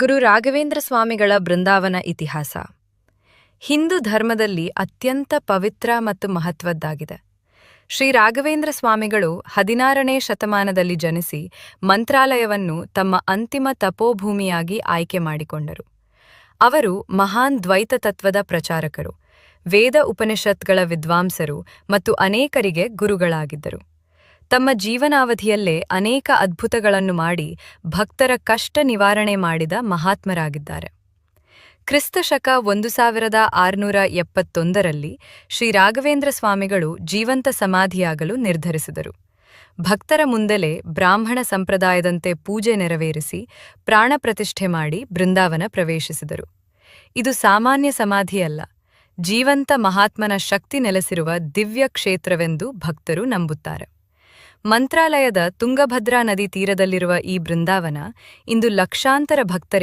ಗುರು ರಾಘವೇಂದ್ರ ಸ್ವಾಮಿಗಳ ಬೃಂದಾವನ ಇತಿಹಾಸ ಹಿಂದೂ ಧರ್ಮದಲ್ಲಿ ಅತ್ಯಂತ ಪವಿತ್ರ ಮತ್ತು ಮಹತ್ವದ್ದಾಗಿದೆ. ಶ್ರೀ ರಾಘವೇಂದ್ರ ಸ್ವಾಮಿಗಳು 16ನೇ ಶತಮಾನದಲ್ಲಿ ಜನಿಸಿ ಮಂತ್ರಾಲಯವನ್ನು ತಮ್ಮ ಅಂತಿಮ ತಪೋಭೂಮಿಯಾಗಿ ಆಯ್ಕೆ ಮಾಡಿಕೊಂಡರು. ಅವರು ಮಹಾನ್ ದ್ವೈತ ತತ್ವದ ಪ್ರಚಾರಕರು, ವೇದ ಉಪನಿಷತ್ಗಳ ವಿದ್ವಾಂಸರು ಮತ್ತು ಅನೇಕರಿಗೆ ಗುರುಗಳಾಗಿದ್ದರು. ತಮ್ಮ ಜೀವನಾವಧಿಯಲ್ಲೇ ಅನೇಕ ಅದ್ಭುತಗಳನ್ನು ಮಾಡಿ ಭಕ್ತರ ಕಷ್ಟ ನಿವಾರಣೆ ಮಾಡಿದ ಮಹಾತ್ಮರಾಗಿದ್ದಾರೆ. ಕ್ರಿಸ್ತಶಕ 1671ರಲ್ಲಿ ಶ್ರೀ ರಾಘವೇಂದ್ರ ಸ್ವಾಮಿಗಳು ಜೀವಂತ ಸಮಾಧಿಯಾಗಲು ನಿರ್ಧರಿಸಿದರು. ಭಕ್ತರ ಮುಂದೆಲೇ ಬ್ರಾಹ್ಮಣ ಸಂಪ್ರದಾಯದಂತೆ ಪೂಜೆ ನೆರವೇರಿಸಿ ಪ್ರಾಣ ಪ್ರತಿಷ್ಠೆ ಮಾಡಿ ಬೃಂದಾವನ ಪ್ರವೇಶಿಸಿದರು. ಇದು ಸಾಮಾನ್ಯ ಸಮಾಧಿಯಲ್ಲ, ಜೀವಂತ ಮಹಾತ್ಮನ ಶಕ್ತಿ ನೆಲೆಸಿರುವ ದಿವ್ಯ ಕ್ಷೇತ್ರವೆಂದು ಭಕ್ತರು ನಂಬುತ್ತಾರೆ. ಮಂತ್ರಾಲಯದ ತುಂಗಭದ್ರಾ ನದಿ ತೀರದಲ್ಲಿರುವ ಈ ಬೃಂದಾವನ ಇಂದು ಲಕ್ಷಾಂತರ ಭಕ್ತರಿಗೆ